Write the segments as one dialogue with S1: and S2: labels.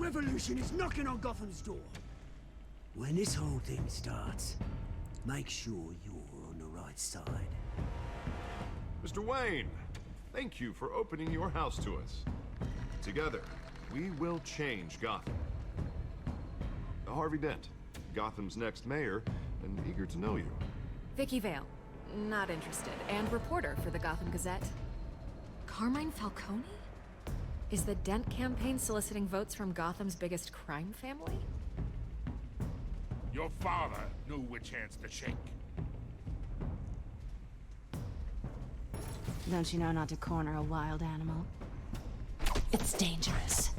S1: revolution is knocking on Gotham's door. When this whole thing starts, make sure you're on the right side.
S2: Mr. Wayne, thank you for opening your house to us. Together, we will change Gotham. Harvey Dent, Gotham's next mayor, and eager to know you.
S3: Vicky Vale, not interested, and reporter for the Gotham Gazette. Carmine Falcone? Is the Dent campaign soliciting votes from Gotham's biggest crime family?
S4: Your father knew which hands to shake.
S5: Don't you know not to corner a wild animal? It's dangerous.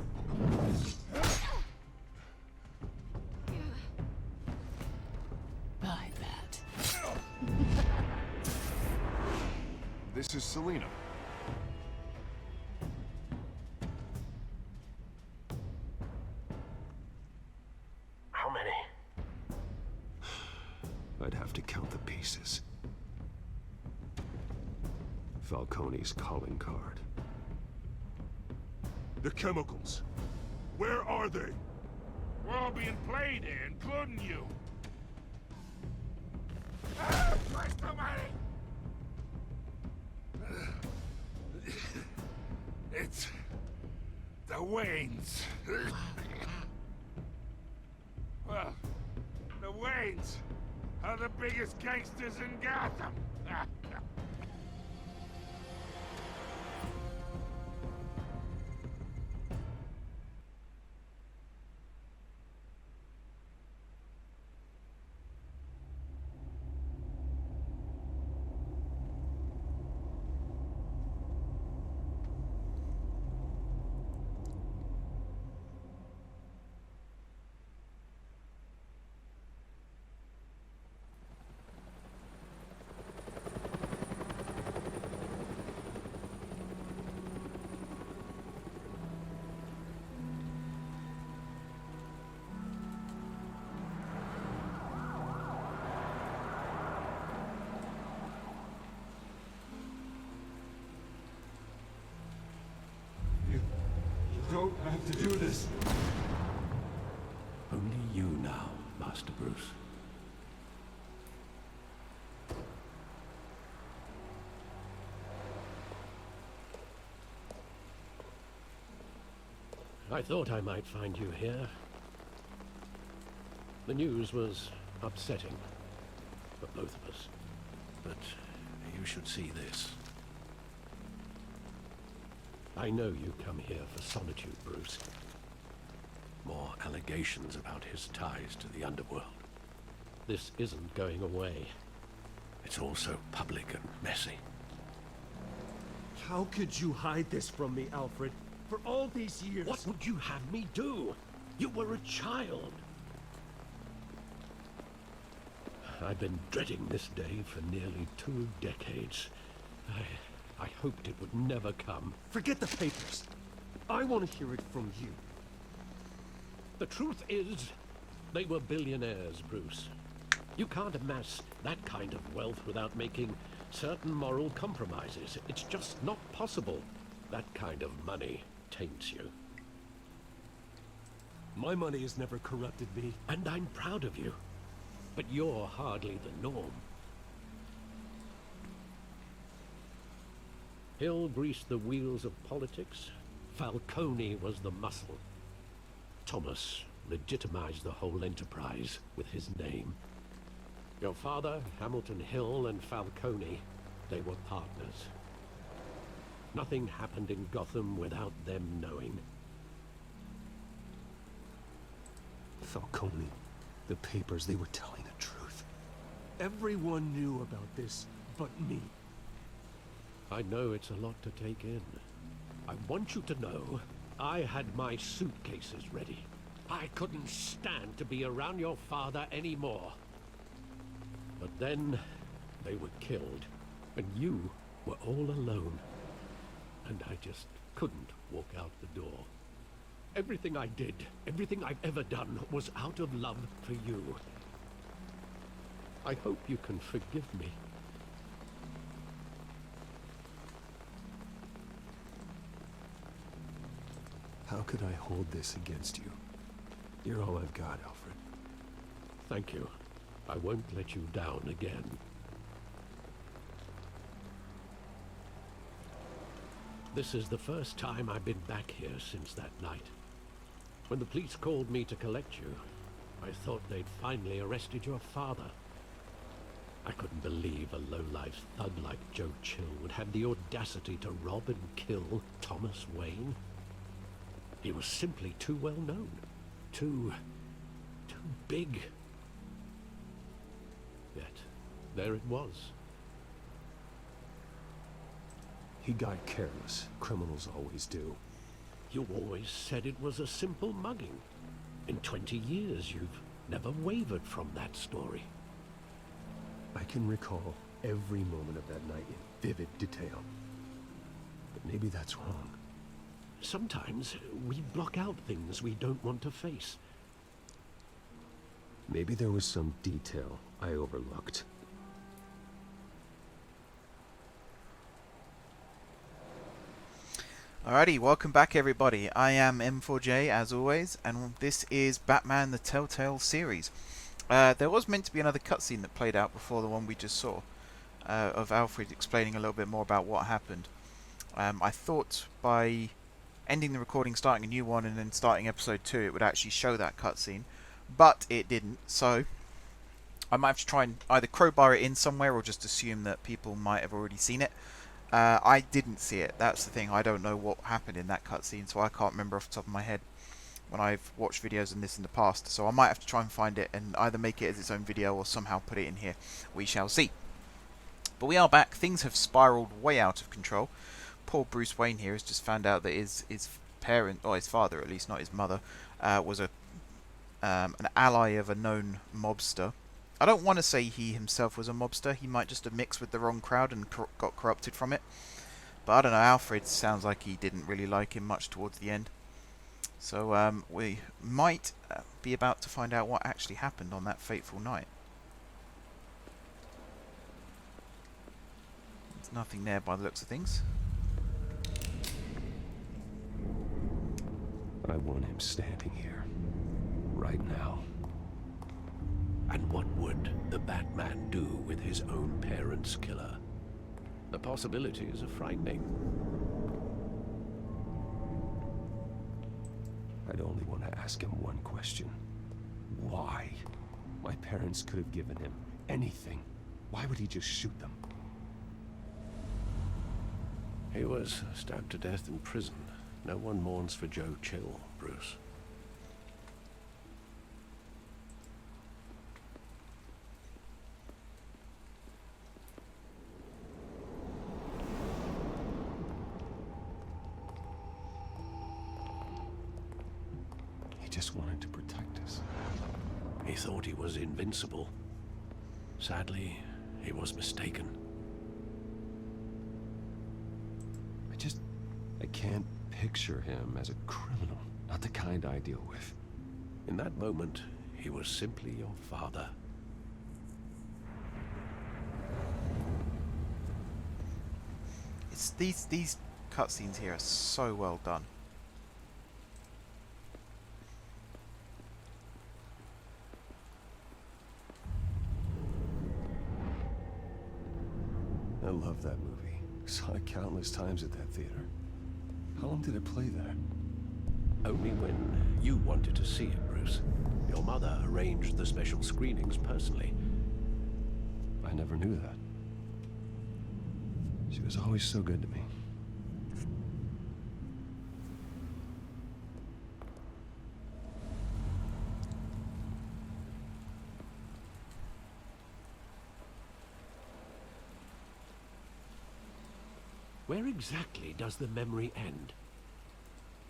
S5: I bet.
S2: This is Selina.
S6: How many?
S7: I'd have to count the pieces. Falcone's calling card.
S4: The chemicals. Where are they? We're all being played here, including you. Ah, Christ almighty! It's the Waynes. Well, the Waynes are the biggest gangsters in Gotham.
S7: Don't have to do this.
S8: Only you now, Master Bruce.
S9: I thought I might find you here. The news was upsetting for both of us.
S8: But you should see this.
S9: I know you come here for solitude, Bruce.
S8: More allegations about his ties to the underworld.
S9: This isn't going away.
S8: It's also public and messy.
S7: How could you hide this from me, Alfred? For all these years...
S9: What would you have me do? You were a child. I've been dreading this day for nearly 2 decades. I hoped it would never come.
S7: Forget the papers. I want to hear it from you.
S9: The truth is, they were billionaires, Bruce. You can't amass that kind of wealth without making certain moral compromises. It's just not possible. That kind of money taints you.
S7: My money has never corrupted me.
S9: And I'm proud of you. But you're hardly the norm. Hill greased the wheels of politics. Falcone was the muscle. Thomas legitimized the whole enterprise with his name. Your father, Hamilton Hill, and Falcone, they were partners. Nothing happened in Gotham without them knowing.
S7: Falcone, the papers, they were telling the truth. Everyone knew about this but me.
S9: I know it's a lot to take in. I want you to know, I had my suitcases ready. I couldn't stand to be around your father anymore. But then, they were killed, and you were all alone. And I just couldn't walk out the door. Everything I did, everything I've ever done, was out of love for you. I hope you can forgive me.
S7: How could I hold this against you? You're all I've got, Alfred.
S9: Thank you. I won't let you down again. This is the first time I've been back here since that night. When the police called me to collect you, I thought they'd finally arrested your father. I couldn't believe a low-life thug like Joe Chill would have the audacity to rob and kill Thomas Wayne. He was simply too well known. Too big. Yet, there it was.
S7: He got careless. Criminals always do.
S9: You always said it was a simple mugging. In 20 years, you've never wavered from that story.
S7: I can recall every moment of that night in vivid detail. But maybe that's wrong.
S9: Sometimes we block out things we don't want to face.
S7: Maybe there was some detail I overlooked.
S10: Alrighty, welcome back everybody. I am M4J as always, and this is Batman the Telltale series. There was meant to be another cutscene that played out before the one we just saw, of Alfred explaining a little bit more about what happened. I thought by ending the recording, starting a new one, and then starting episode 2, it would actually show that cutscene, but it didn't, so I might have to try and either crowbar it in somewhere or just assume that people might have already seen it. I didn't see it, that's the thing. I don't know what happened in that cutscene, so I can't remember off the top of my head when I've watched videos on this in the past, so I might have to try and find it and either make it as its own video or somehow put it in here. We shall see. But we are back. Things have spiraled way out of control. Poor Bruce Wayne here has just found out that his parent, or his father at least, not his mother, was an ally of a known mobster. I don't want to say he himself was a mobster. He might just have mixed with the wrong crowd and got corrupted from it. But I don't know, Alfred sounds like he didn't really like him much towards the end. So we might be about to find out what actually happened on that fateful night. There's nothing there by the looks of things.
S7: I want him standing here, right now.
S8: And what would the Batman do with his own parents' killer? The possibilities are frightening.
S7: I'd only want to ask him one question. Why? My parents could have given him anything. Why would he just shoot them?
S8: He was stabbed to death in prison. No one mourns for Joe Chill, Bruce.
S7: He just wanted to protect us.
S8: He thought he was invincible. Sadly, he was mistaken.
S7: I can't picture him as a criminal. Not the kind I deal with.
S8: In that moment, he was simply your father.
S10: It's these cutscenes here are so well done.
S7: I love that movie. Saw it countless times at that theater. How long did it play there?
S8: Only when you wanted to see it, Bruce. Your mother arranged the special screenings personally.
S7: I never knew that. She was always so good to me.
S9: Where exactly does the memory end?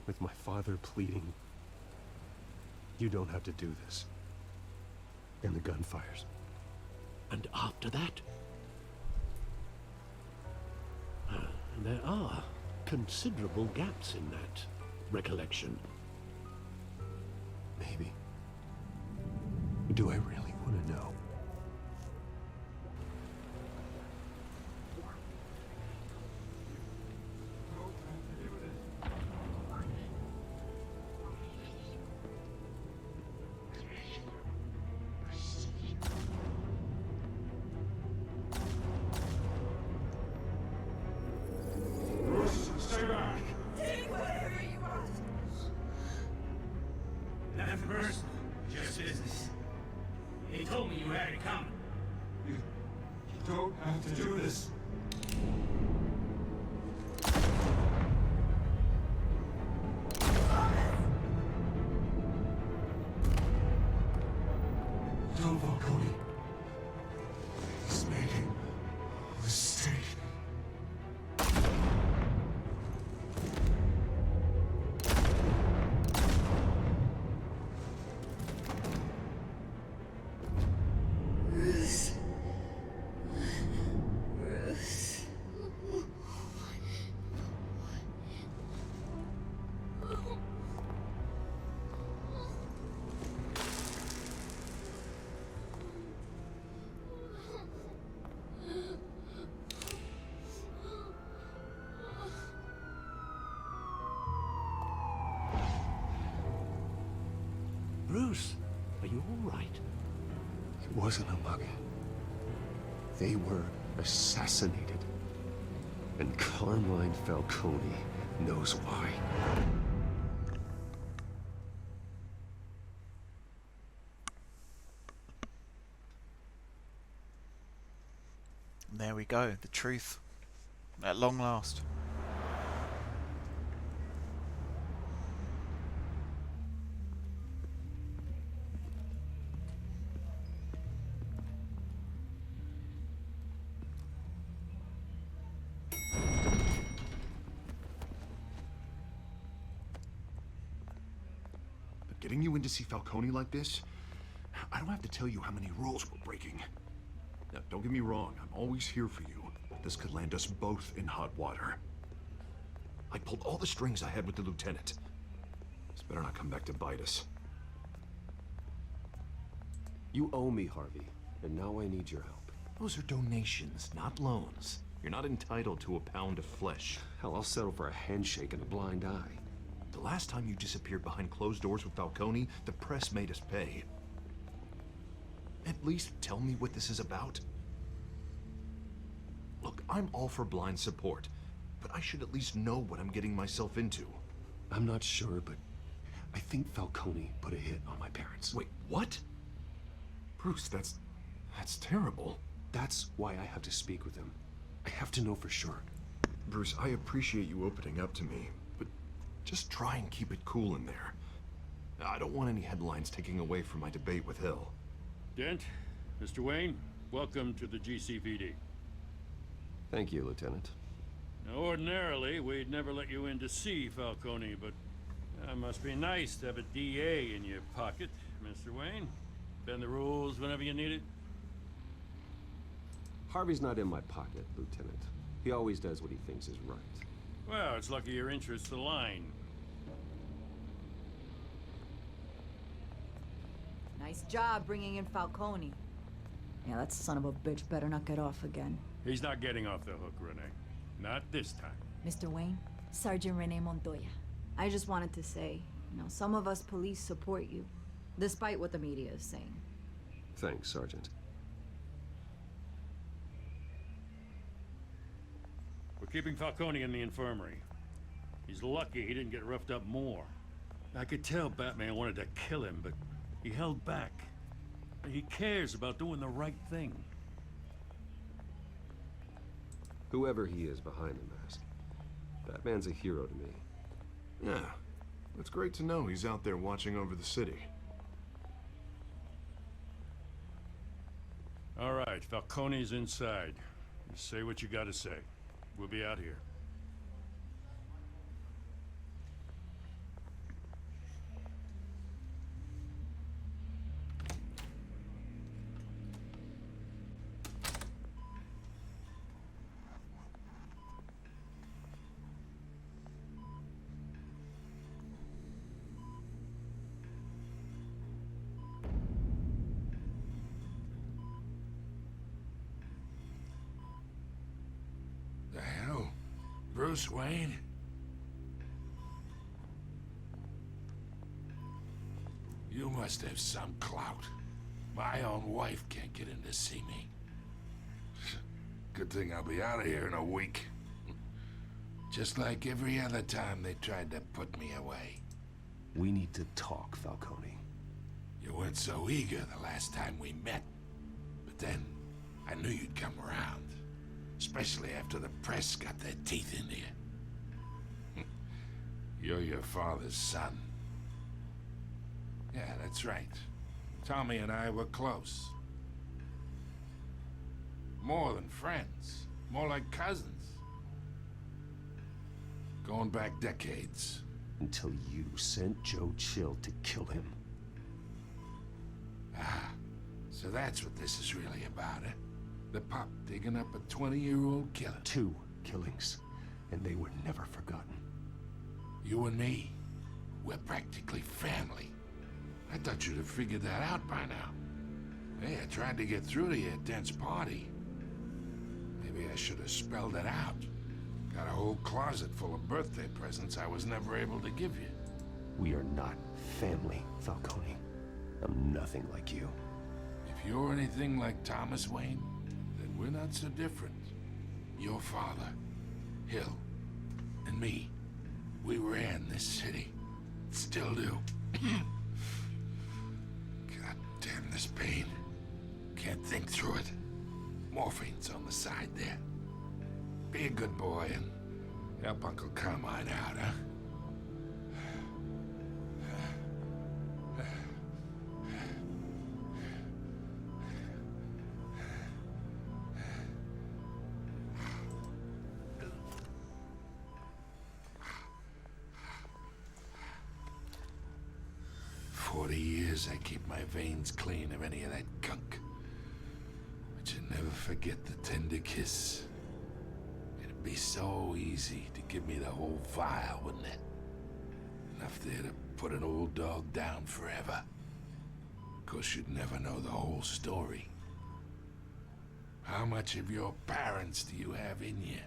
S7: With my father pleading, "You don't have to do this." And the gunfires.
S9: And after that? There are considerable gaps in that recollection.
S7: Maybe. Do I really want to know?
S11: They told me you had it coming.
S7: You don't have to do this. No, Falcone. He's making a mistake.
S9: Bruce, are you all right?
S7: It wasn't a mug. They were assassinated. And Carmine Falcone knows why.
S10: There we go, the truth. At long last.
S2: But getting you in to see Falcone like this, I don't have to tell you how many rules we're breaking. Now, don't get me wrong, I'm always here for you, but this could land us both in hot water. I pulled all the strings I had with the lieutenant. This better not come back to bite us.
S7: You owe me, Harvey, and now I need your help.
S2: Those are donations, not loans. You're not entitled to a pound of flesh.
S7: Hell, I'll settle for a handshake and a blind eye.
S2: The last time you disappeared behind closed doors with Falcone, the press made us pay. At least tell me what this is about. Look, I'm all for blind support, but I should at least know what I'm getting myself into.
S7: I'm not sure, but I think Falcone put a hit on my parents.
S2: Wait, what? Bruce, that's terrible.
S7: That's why I have to speak with him. I have to know for sure.
S2: Bruce, I appreciate you opening up to me, but just try and keep it cool in there. I don't want any headlines taking away from my debate with Hill.
S12: Dent, Mr. Wayne, welcome to the GCPD.
S7: Thank you, Lieutenant.
S12: Now, ordinarily, we'd never let you in to see Falcone, but it must be nice to have a DA in your pocket, Mr. Wayne. Bend the rules whenever you need it.
S7: Harvey's not in my pocket, Lieutenant. He always does what he thinks is right.
S12: Well, it's lucky your interests align.
S13: Nice job bringing in Falcone. Yeah, that son of a bitch better not get off again.
S12: He's not getting off the hook, Renee. Not this time.
S13: Mr. Wayne, Sergeant Renee Montoya. I just wanted to say, some of us police support you, despite what the media is saying.
S7: Thanks, Sergeant.
S12: We're keeping Falcone in the infirmary. He's lucky he didn't get roughed up more. I could tell Batman wanted to kill him, but he held back. He cares about doing the right thing.
S7: Whoever he is behind the mask, Batman's a hero to me.
S2: Yeah, it's great to know he's out there watching over the city.
S12: All right, Falcone's inside. You say what you gotta say. We'll be out here.
S4: The hell? Bruce Wayne? You must have some clout. My own wife can't get in to see me. Good thing I'll be out of here in a week. Just like every other time they tried to put me away.
S7: We need to talk, Falcone.
S4: You weren't so eager the last time we met. But then, I knew you'd come around. Especially after the press got their teeth into you. You're your father's son. Yeah, that's right. Tommy and I were close. More than friends. More like cousins. Going back decades.
S7: Until you sent Joe Chill to kill him.
S4: Ah, so that's what this is really about, eh? The pup digging up a 20-year-old killer.
S7: 2 killings, and they were never forgotten.
S4: You and me, we're practically family. I thought you'd have figured that out by now. Hey, I tried to get through to you at Dent's party. Maybe I should have spelled it out. Got a whole closet full of birthday presents I was never able to give you.
S7: We are not family, Falcone. I'm nothing like you.
S4: If you're anything like Thomas Wayne, then we're not so different. Your father, Hill, and me, we ran this city. Still do. God damn this pain. Can't think through it. Morphine's on the side there. Be a good boy and help Uncle Carmine out, huh? I keep my veins clean of any of that gunk. But you never forget the tender kiss. It'd be so easy to give me the whole vial, wouldn't it? Enough there to put an old dog down forever. Of course, you'd never know the whole story. How much of your parents do you have in you?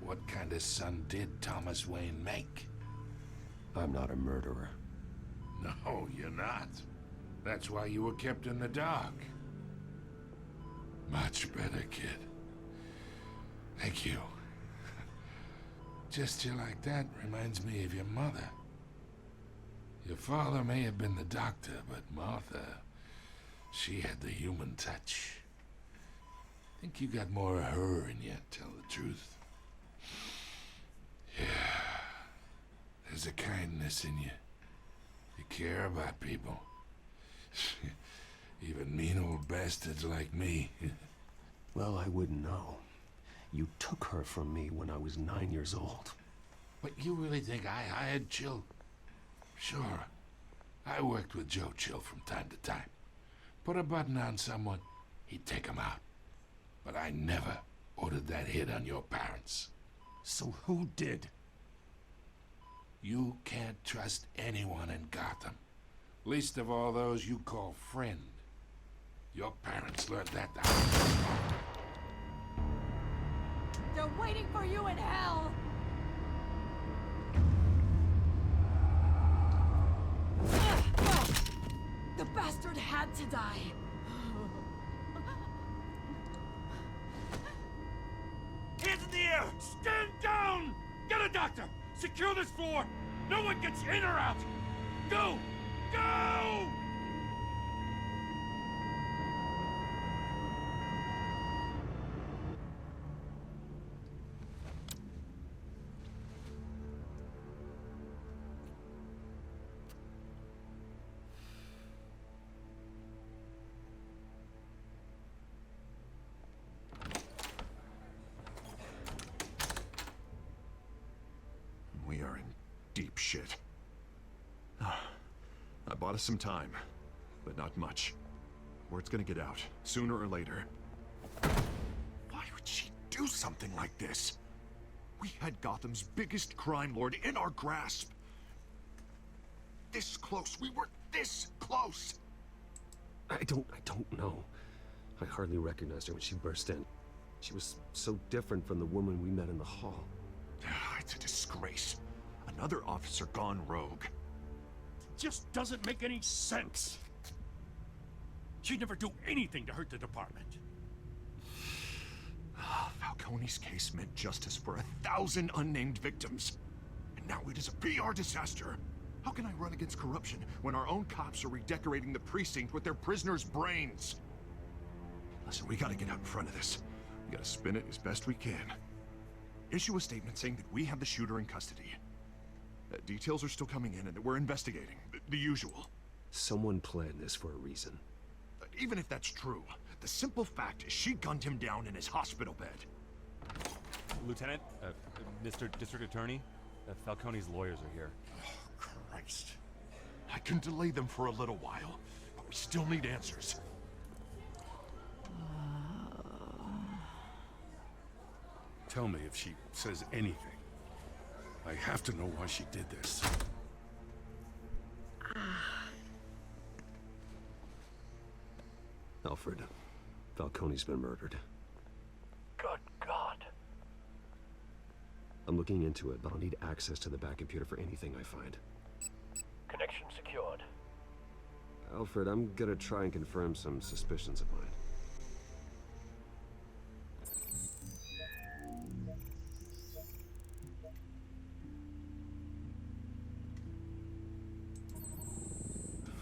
S4: What kind of son did Thomas Wayne make?
S7: I'm not a murderer.
S4: No, you're not. That's why you were kept in the dark. Much better, kid. Thank you. Gesture like that reminds me of your mother. Your father may have been the doctor, but Martha, she had the human touch. I think you got more of her in you, to tell the truth. Yeah. There's a kindness in you. You care about people. Even mean old bastards like me.
S7: Well, I wouldn't know. You took her from me when I was 9 years old.
S4: But you really think I hired Chill? Sure. I worked with Joe Chill from time to time. Put a button on someone, he'd take him out. But I never ordered that hit on your parents.
S7: So who did?
S4: You can't trust anyone in Gotham. Least of all those you call friend. Your parents learned that the hard way.
S13: They're waiting for you in hell! The bastard had to die.
S12: Hands in the air! Stand down! Get a doctor! Secure this floor! No one gets in or out! Go! Go!
S2: We are in deep shit. I bought us some time, but not much. Word's gonna get out, sooner or later. Why would she do something like this? We had Gotham's biggest crime lord in our grasp. This close, we were this close!
S7: I don't know. I hardly recognized her when she burst in. She was so different from the woman we met in the hall.
S2: It's a disgrace. Another officer gone rogue.
S12: Just doesn't make any sense. She'd never do anything to hurt the department.
S2: Falcone's case meant justice for 1,000 unnamed victims. And now it is a PR disaster. How can I run against corruption when our own cops are redecorating the precinct with their prisoners' brains? Listen, we gotta get out in front of this. We gotta spin it as best we can. Issue a statement saying that we have the shooter in custody. Details are still coming in and that we're investigating. The usual.
S7: Someone planned this for a reason.
S2: Even if that's true, the simple fact is she gunned him down in his hospital bed.
S11: Lieutenant, Mr. District Attorney, Falcone's lawyers are here.
S2: Oh, Christ. I can delay them for a little while, but we still need answers.
S4: Tell me if she says anything. I have to know why she did this.
S7: Alfred, Falcone's been murdered.
S6: Good God.
S7: I'm looking into it, but I'll need access to the back computer for anything I find.
S6: Connection secured.
S7: Alfred, I'm gonna try and confirm some suspicions of mine.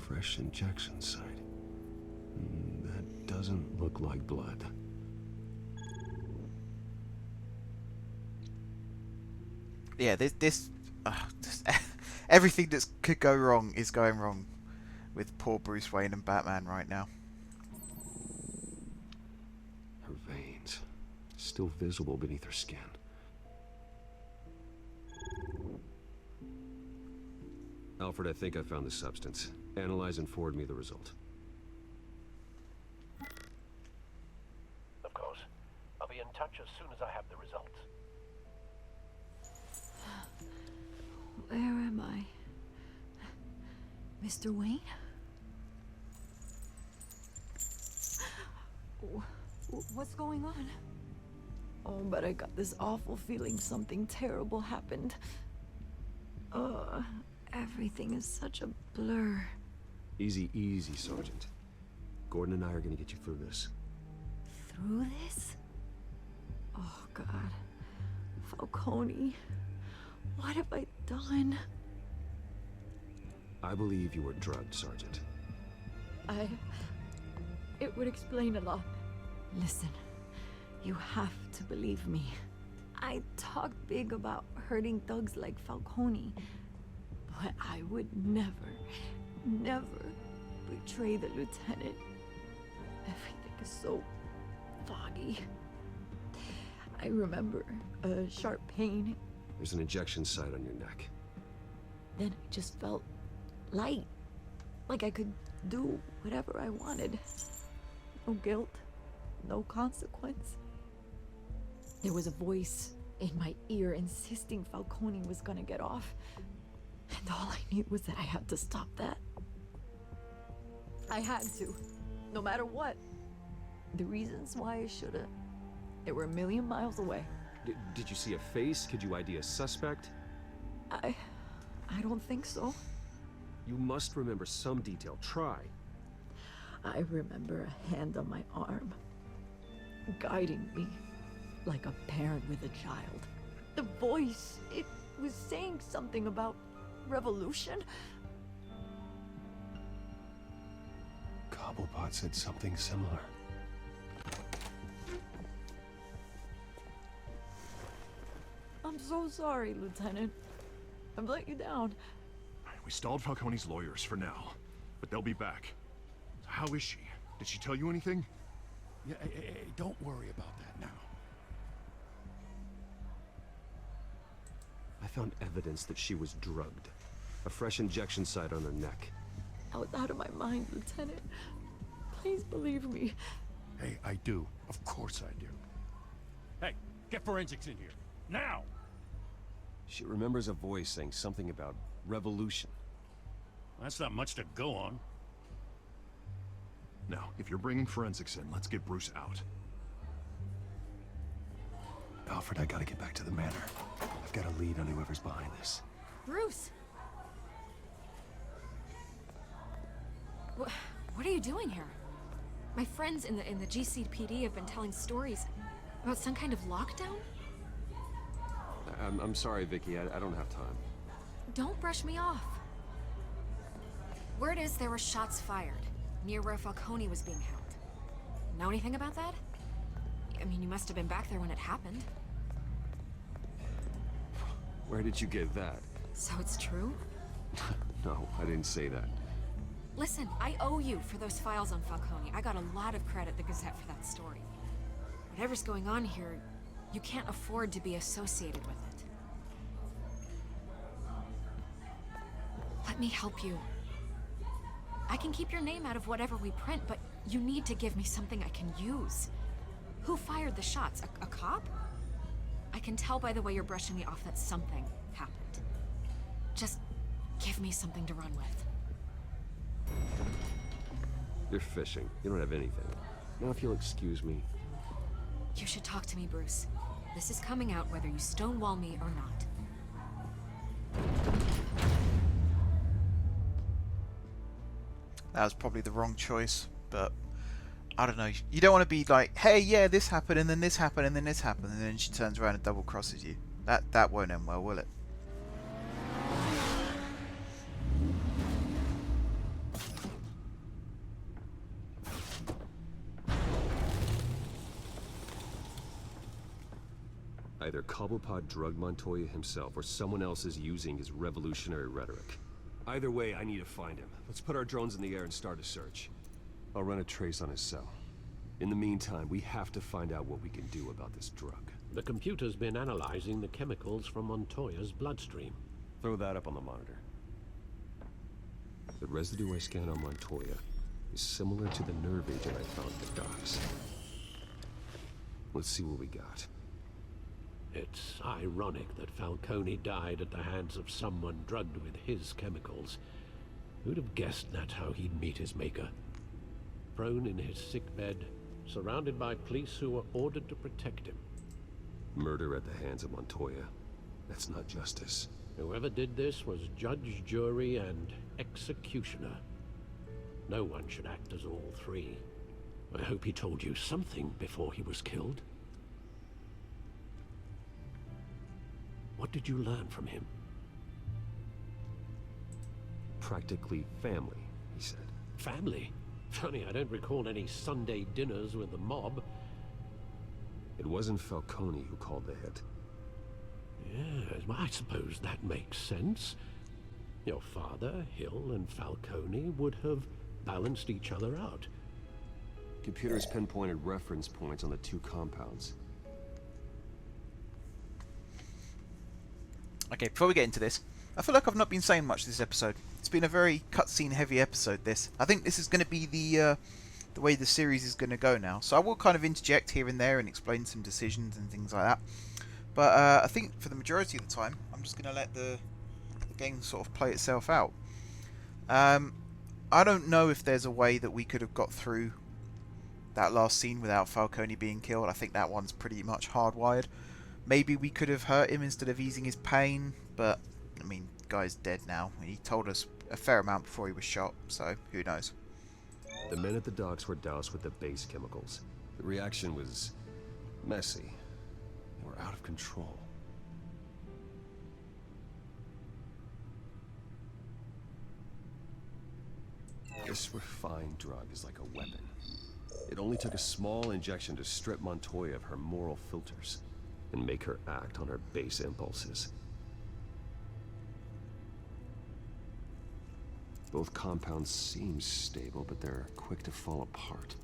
S7: Fresh injection site. That doesn't look like blood.
S10: Yeah, this everything that could go wrong is going wrong with poor Bruce Wayne and Batman right now.
S7: Her veins, still visible beneath her skin. Alfred, I think I found the substance. Analyze and forward me the result.
S6: Of course. I'll be in touch as soon as I have the results.
S13: Where am I? Mr. Wayne? What's going on? Oh, but I got this awful feeling something terrible happened. Everything is such a blur.
S7: Easy, easy, Sergeant. Gordon and I are gonna get you through this.
S13: Through this? Oh, God. Falcone. What have I done?
S7: I believe you were drugged, Sergeant.
S13: It would explain a lot. Listen, you have to believe me. I talk big about hurting thugs like Falcone, but I would never betray the lieutenant. Everything is so foggy. I remember a sharp pain.
S7: There's an injection site on your neck.
S13: Then I just felt light. Like I could do whatever I wanted. No guilt, no consequence. There was a voice in my ear insisting Falcone was gonna get off. And all I knew was that I had to stop that. I had to, no matter what. The reasons why I should've, they were a million miles away.
S7: Did you see a face? Could you ID a suspect?
S13: I don't think so.
S7: You must remember some detail. Try.
S13: I remember a hand on my arm, guiding me like a parent with a child. The voice, it was saying something about revolution.
S7: Cobblepot said something similar.
S13: I'm so sorry, Lieutenant. I've let you down.
S2: We stalled Falcone's lawyers for now, but they'll be back. How is she? Did she tell you anything?
S4: Yeah, hey, don't worry about that now.
S7: I found evidence that she was drugged. A fresh injection site on her neck.
S13: I was out of my mind, Lieutenant. Please believe me.
S4: Hey, I do. Of course I do.
S12: Hey, get forensics in here. Now!
S7: She remembers a voice saying something about revolution.
S12: That's not much to go on.
S2: Now, if you're bringing forensics in, let's get Bruce out.
S7: Alfred, I gotta get back to the manor. I've got a lead on whoever's behind this.
S3: Bruce! What are you doing here? My friends in the GCPD have been telling stories about some kind of lockdown?
S7: I'm sorry, Vicky. I don't have time.
S3: Don't brush me off. Word is there were shots fired, near where Falcone was being held. Know anything about that? I mean, you must have been back there when it happened.
S7: Where did you get that?
S3: So it's true?
S7: No, I didn't say that.
S3: Listen, I owe you for those files on Falcone. I got a lot of credit at the Gazette for that story. Whatever's going on here, you can't afford to be associated with it. Let me help you. I can keep your name out of whatever we print, but you need to give me something I can use. Who fired the shots? A cop? I can tell by the way you're brushing me off that something happened. Just give me something to run with.
S7: You're fishing. You don't have anything. Now if you'll excuse me.
S3: You should talk to me, Bruce. This is coming out whether you stonewall me or not.
S10: That was probably the wrong choice, but I don't know. You don't want to be like, hey, yeah, this happened, and then this happened, and then this happened, and then she turns around and double crosses you. That won't end well, will it?
S7: Either Cobblepot drugged Montoya himself, or someone else is using his revolutionary rhetoric. Either way, I need to find him. Let's put our drones in the air and start a search. I'll run a trace on his cell. In the meantime, we have to find out what we can do about this drug.
S9: The computer's been analyzing the chemicals from Montoya's bloodstream.
S7: Throw that up on the monitor. The residue I scanned on Montoya is similar to the nerve agent I found at the docks. Let's see what we got.
S9: It's ironic that Falcone died at the hands of someone drugged with his chemicals. Who'd have guessed that's how he'd meet his maker? Prone in his sickbed, surrounded by police who were ordered to protect him.
S7: Murder at the hands of Montoya. That's not justice.
S9: Whoever did this was judge, jury, and executioner. No one should act as all three. I hope he told you something before he was killed. What did you learn from him?
S7: Practically family, he said.
S9: Family? Funny, I don't recall any Sunday dinners with the mob.
S7: It wasn't Falcone who called the hit.
S9: Yes, well, I suppose that makes sense. Your father, Hill, and Falcone would have balanced each other out.
S7: Computers pinpointed reference points on the two compounds.
S10: Okay, before we get into this, I feel like I've not been saying much this episode. It's been a very cutscene heavy episode, this. I think this is going to be the way the series is going to go now. So I will kind of interject here and there and explain some decisions and things like that. But I think for the majority of the time, I'm just going to let the game sort of play itself out. I don't know if there's a way that we could have got through that last scene without Falcone being killed. I think that one's pretty much hardwired. Maybe we could have hurt him instead of easing his pain, but, I mean, guy's dead now. He told us a fair amount before he was shot, so who knows.
S7: The men at the docks were doused with the base chemicals. The reaction was messy. They were out of control. This refined drug is like a weapon. It only took a small injection to strip Montoya of her moral filters and make her act on her base impulses. Both compounds seem stable, but they're quick to fall apart.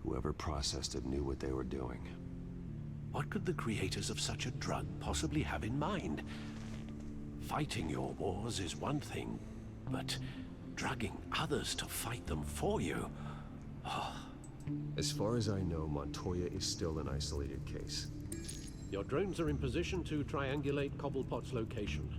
S7: Whoever processed it knew what they were doing.
S9: What could the creators of such a drug possibly have in mind? Fighting your wars is one thing, but drugging others to fight them for you? Oh.
S7: As far as I know, Montoya is still an isolated case.
S9: Your drones are in position to triangulate Cobblepot's location.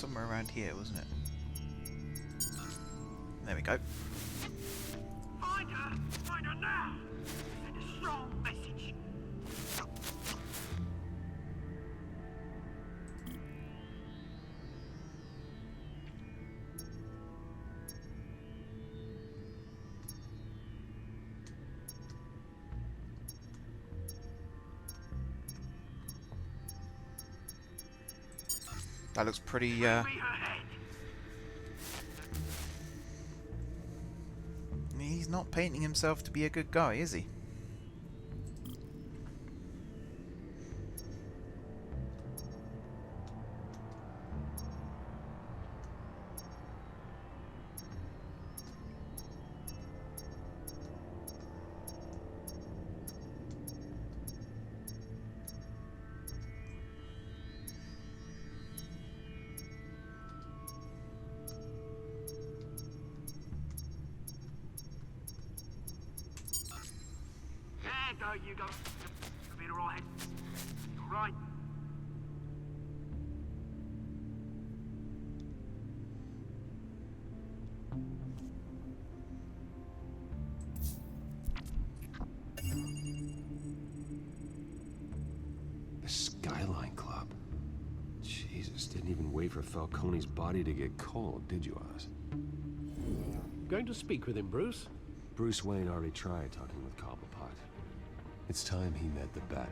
S10: somewhere around here, wasn't it? There we go.
S1: Find her! Find her now! Send a strong message.
S10: That looks pretty, He's not painting himself to be a good guy, is he?
S1: Go, you go. You'll be alright. Alright.
S7: The Skyline Club. Jesus, didn't even wait for Falcone's body to get cold, did you, Oz?
S9: Going to speak with him, Bruce?
S7: Bruce Wayne already tried talking with Cobblepot. It's time he met the Batman.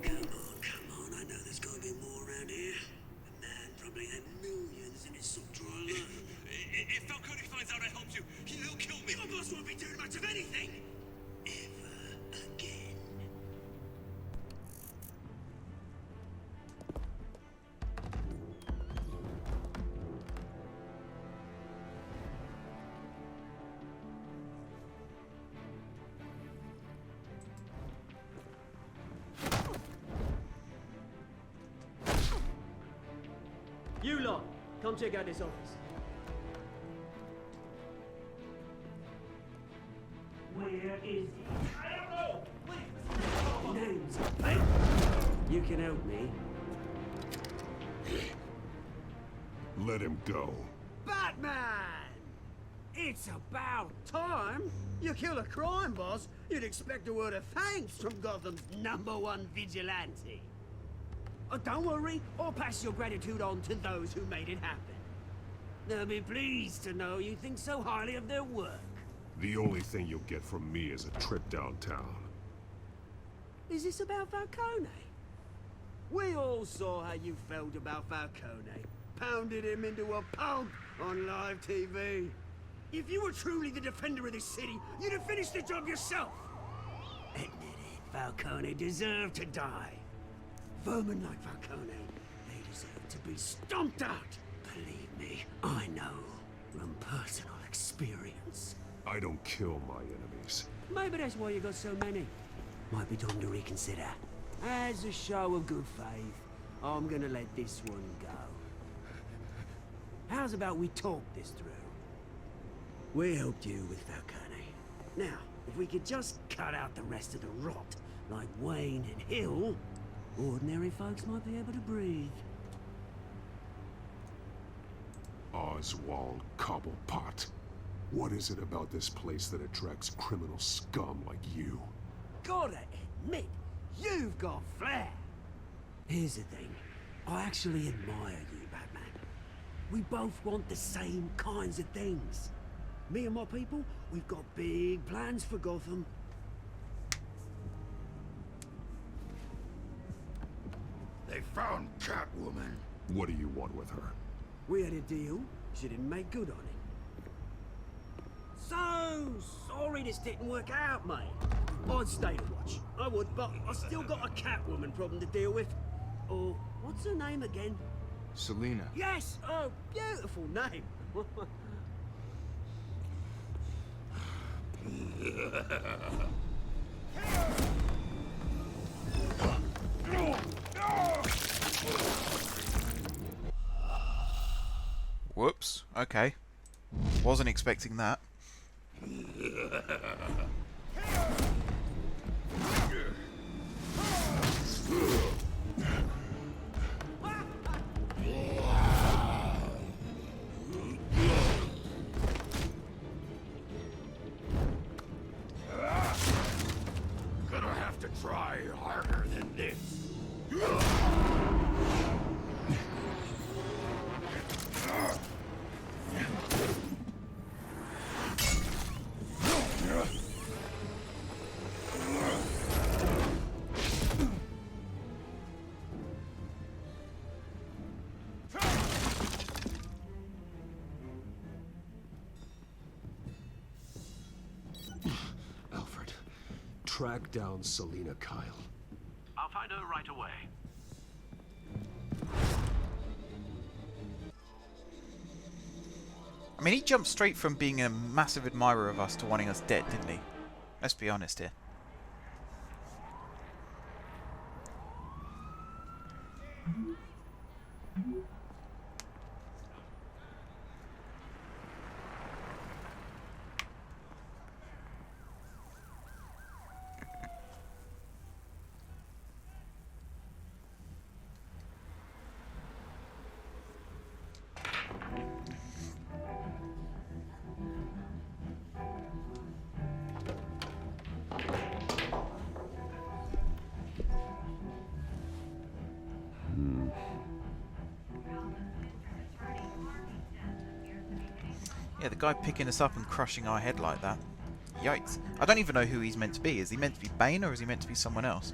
S1: Come on, I know there's gotta be more around here. The man probably had millions in his sub-drawer alone. If Falcone finds out I helped you, he'll kill me. Your boss won't be doing much of anything. Ever again.
S14: You lot, come check out this office. Where is he? I don't know! Please, name's Pete. You can help me.
S4: Let him go.
S1: Batman! It's about time. You kill a crime boss, you'd expect a word of thanks from Gotham's #1 vigilante. Oh, don't worry, I'll pass your gratitude on to those who made it happen. They'll be pleased to know you think so highly of their work.
S4: The only thing you'll get from me is a trip downtown.
S1: Is this about Falcone? We all saw how you felt about Falcone. Pounded him into a pulp on live TV. If you were truly the defender of this city, you'd have finished the job yourself. Admit it, Falcone deserved to die. Vermin like Falcone, they deserve to be stomped out. Believe me, I know from personal experience.
S4: I don't kill my enemies.
S1: Maybe that's why you got so many. Might be time to reconsider. As a show of good faith, I'm gonna let this one go. How's about we talk this through? We helped you with Falcone. Now, if we could just cut out the rest of the rot, like Wayne and Hill, ordinary folks might be able to breathe.
S4: Oswald Cobblepot. What is it about this place that attracts criminal scum like you?
S1: Gotta admit, you've got flair. Here's the thing. I actually admire you, Batman. We both want the same kinds of things. Me and my people, we've got big plans for Gotham.
S4: They found Catwoman. What do you want with her?
S1: We had a deal. She didn't make good on it. So sorry this didn't work out, mate. I'd stay to watch. I would, but I still got a Catwoman problem to deal with. Or, what's her name again?
S15: Selena.
S1: Yes! Oh, beautiful name.
S10: Whoops. Okay. Wasn't expecting that.
S4: Gonna have to try harder than this.
S7: Alfred, track down Selina Kyle.
S6: I'll find her right away.
S10: I mean, he jumped straight from being a massive admirer of us to wanting us dead, didn't he? Let's be honest here. Yeah, the guy picking us up and crushing our head like that. Yikes. I don't even know who he's meant to be. Is he meant to be Bane or is he meant to be someone else?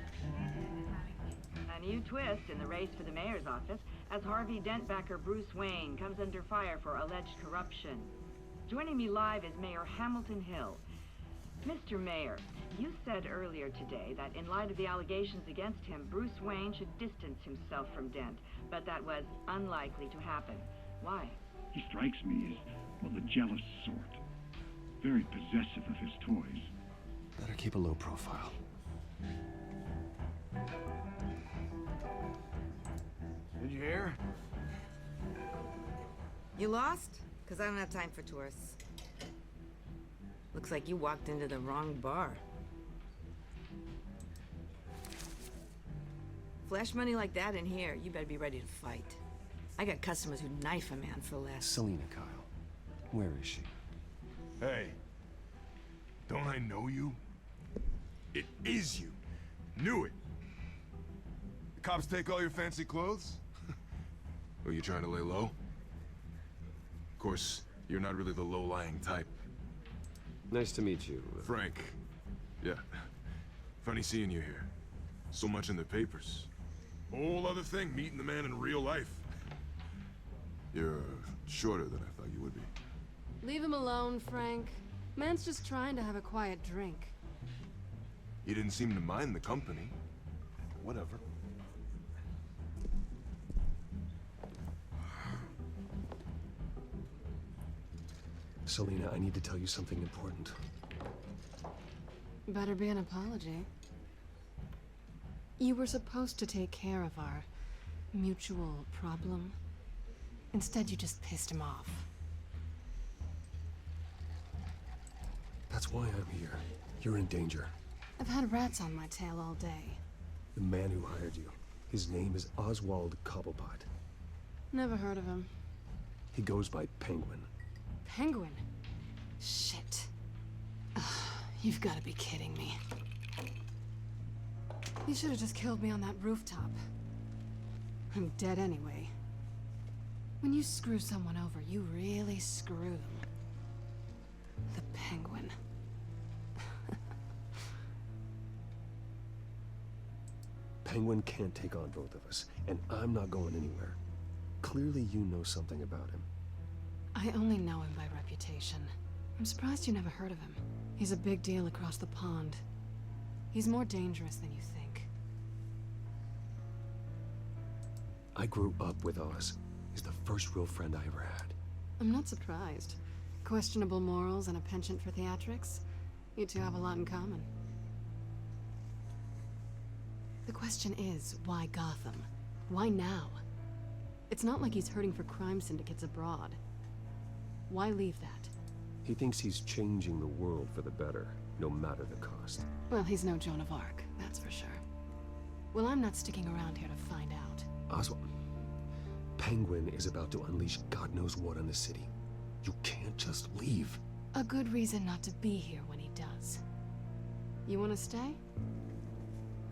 S15: A new twist in the race for the mayor's office as Harvey Dent backer Bruce Wayne comes under fire for alleged corruption. Joining me live is Mayor Hamilton Hill. Mr. Mayor, you said earlier today that in light of the allegations against him, Bruce Wayne should distance himself from Dent, but that was unlikely to happen. Why?
S16: He strikes me as, well, the jealous sort. Very possessive of his toys.
S7: Better keep a low profile.
S1: Did you hear?
S17: You lost? Because I don't have time for tourists. Looks like you walked into the wrong bar. Flash money like that in here, you better be ready to fight. I got customers who knife a man for less.
S7: Selina Kyle. Where is she?
S4: Hey, don't I know you? It is you. Knew it. The cops take all your fancy clothes? Were you trying to lay low? Of course, you're not really the low-lying type.
S7: Nice to meet you.
S4: Frank. Yeah. Funny seeing you here. So much in the papers. Whole other thing, meeting the man in real life. You're shorter than I thought you would be.
S18: Leave him alone, Frank. Man's just trying to have a quiet drink.
S4: You didn't seem to mind the company. Whatever.
S7: Selina, I need to tell you something important.
S18: Better be an apology. You were supposed to take care of our mutual problem. Instead, you just pissed him off.
S7: That's why I'm here. You're in danger.
S18: I've had rats on my tail all day.
S7: The man who hired you. His name is Oswald Cobblepot.
S18: Never heard of him.
S7: He goes by Penguin.
S18: Penguin? Shit. Ugh, you've got to be kidding me. You should have just killed me on that rooftop. I'm dead anyway. When you screw someone over, you really screw them. The Penguin.
S7: Penguin can't take on both of us, and I'm not going anywhere. Clearly you know something about him.
S18: I only know him by reputation. I'm surprised you never heard of him. He's a big deal across the pond. He's more dangerous than you think.
S7: I grew up with Oz. He's the first real friend I ever had.
S18: I'm not surprised. Questionable morals and a penchant for theatrics. You two have a lot in common. The question is, why Gotham? Why now? It's not like he's hurting for crime syndicates abroad. Why leave that?
S7: He thinks he's changing the world for the better, no matter the cost.
S18: Well, he's no Joan of Arc, that's for sure. Well, I'm not sticking around here to find out.
S7: Oswald, Penguin is about to unleash God knows what on the city. You can't just leave.
S18: A good reason not to be here when he does. You want to stay?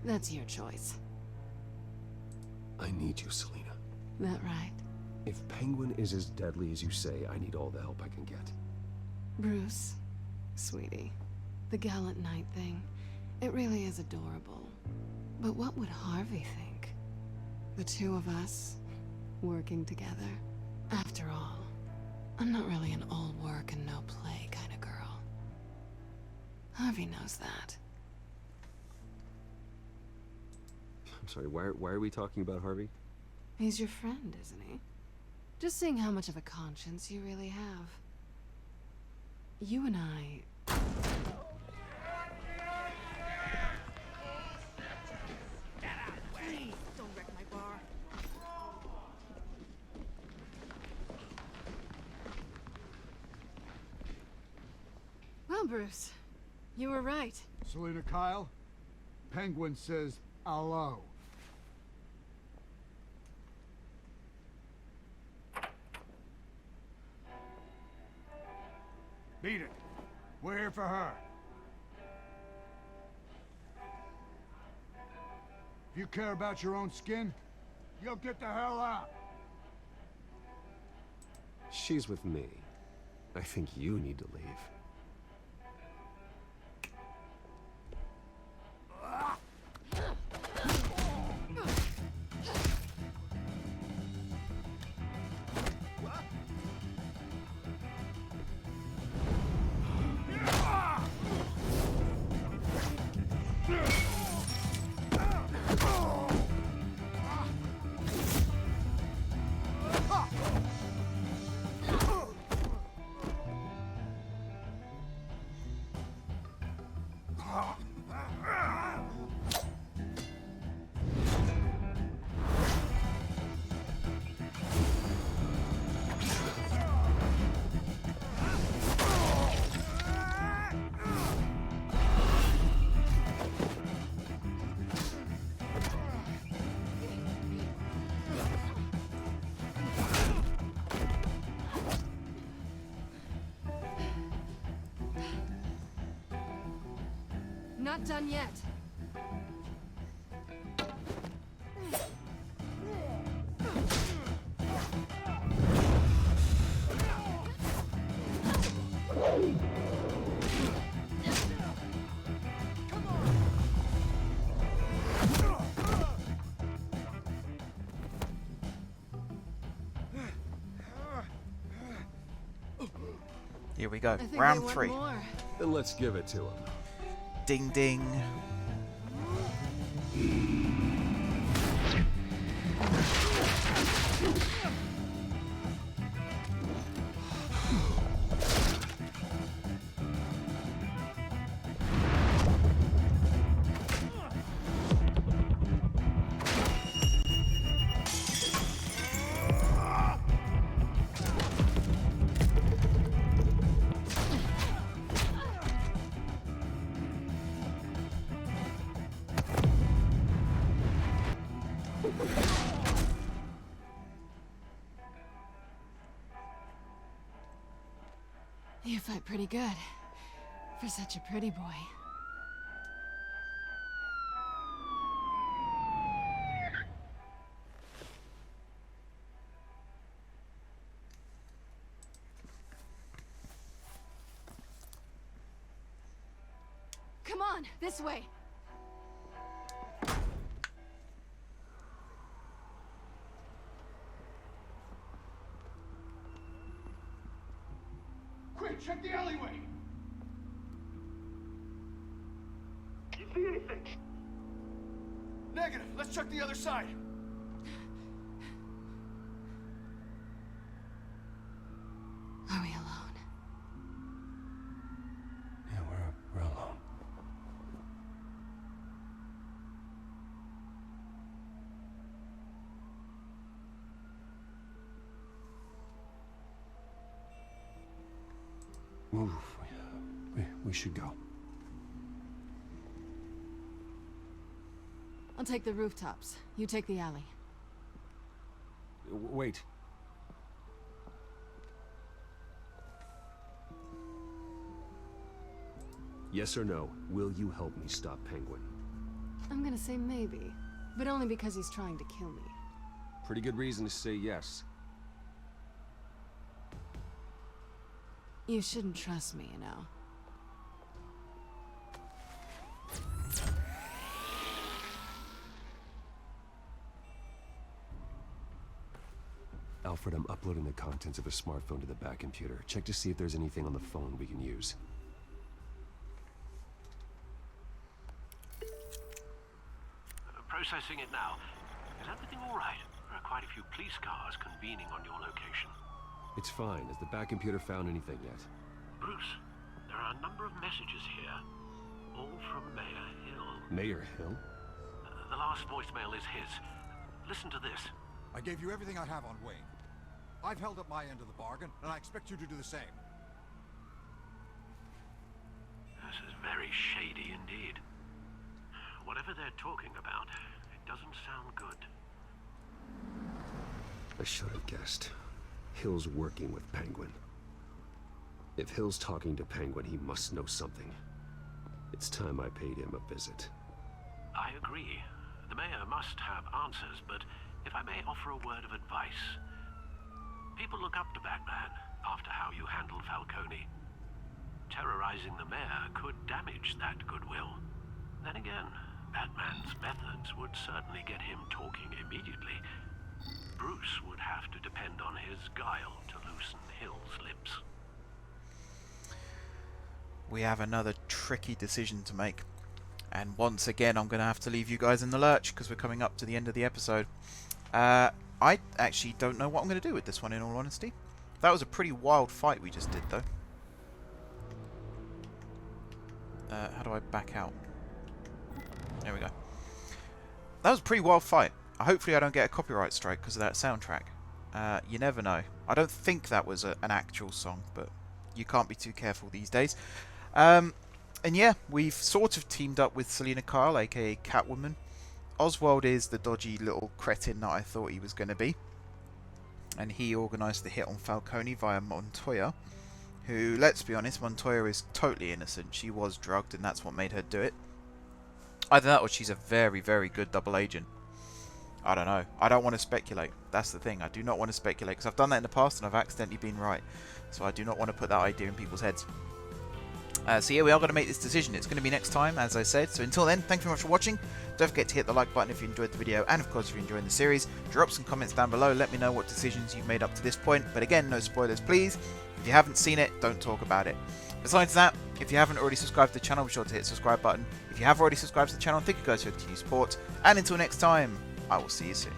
S18: That's your choice.
S7: I need you, Selina.
S18: That right?
S7: If Penguin is as deadly as you say, I need all the help I can get.
S18: Bruce, sweetie, the gallant knight thing, it really is adorable. But what would Harvey think? The two of us, working together? After all, I'm not really an all work and no play kind of girl. Harvey knows that.
S7: I'm sorry, why are we talking about Harvey?
S18: He's your friend, isn't he? Just seeing how much of a conscience you really have. You and I...
S17: Please, don't wreck my bar.
S18: Well, Bruce, you were right.
S19: Selina Kyle, Penguin says hello. Beat it. We're here for her. If you care about your own skin, you'll get the hell out.
S7: She's with me. I think you need to leave.
S18: Not done yet.
S10: Here we go.
S18: I think
S10: Round
S18: they want
S10: 3.
S18: more.
S7: Then let's give it to him.
S10: Ding ding.
S18: You fight pretty good. For such a pretty boy. Come on, this way.
S19: Quick, check the alleyway!
S14: You see anything?
S19: Negative. Let's check the other side.
S18: Are we alone?
S4: Yeah, we're alone.
S7: We should go.
S18: I'll take the rooftops. You take the alley.
S7: Wait. Yes or no, will you help me stop Penguin?
S18: I'm gonna say maybe, but only because he's trying to kill me.
S7: Pretty good reason to say yes.
S18: You shouldn't trust me, you know.
S7: Alfred, I'm uploading the contents of a smartphone to the back computer. Check to see if there's anything on the phone we can use.
S8: Processing it now. Is everything all right? There are quite a few police cars convening on your location.
S7: It's fine. Has the back computer found anything yet?
S8: Bruce, there are a number of messages here. All from Mayor Hill.
S7: Mayor Hill?
S8: The last voicemail is his. Listen to this.
S19: I gave you everything I have on Wayne. I've held up my end of the bargain, and I expect you to do the same.
S8: This is very shady indeed. Whatever they're talking about, it doesn't sound good.
S7: I should have guessed. Hill's working with Penguin. If Hill's talking to Penguin, he must know something. It's time I paid him a visit.
S8: I agree. The mayor must have answers, but if I may offer a word of advice. People look up to Batman after how you handled Falcone. Terrorizing the mayor could damage that goodwill. Then again, Batman's methods would certainly get him talking immediately. Bruce would have to depend on his guile to loosen Hill's lips.
S10: We have another tricky decision to make. And once again, I'm going to have to leave you guys in the lurch because we're coming up to the end of the episode. I actually don't know what I'm going to do with this one, in all honesty. That was a pretty wild fight we just did, though. How do I back out? There we go. That was a pretty wild fight. Hopefully I don't get a copyright strike because of that soundtrack. You never know. I don't think that was an actual song, but you can't be too careful these days. And yeah, we've sort of teamed up with Selina Kyle, aka Catwoman. Oswald is the dodgy little cretin that I thought he was going to be. And he organised the hit on Falcone via Montoya. Who, let's be honest, Montoya is totally innocent. She was drugged and that's what made her do it. Either that or she's a very, very good double agent. I don't know. I don't want to speculate. That's the thing. I do not want to speculate because I've done that in the past and I've accidentally been right. So I do not want to put that idea in people's heads. So yeah, we are going to make this decision. It's going to be next time, as I said. So until then, thank you very much for watching. Don't forget to hit the like button if you enjoyed the video. And of course, if you're enjoying the series, drop some comments down below. Let me know what decisions you've made up to this point. But again, no spoilers, please. If you haven't seen it, don't talk about it. Besides that, if you haven't already subscribed to the channel, be sure to hit the subscribe button. If you have already subscribed to the channel, thank you guys for your continued support. And until next time, I will see you soon.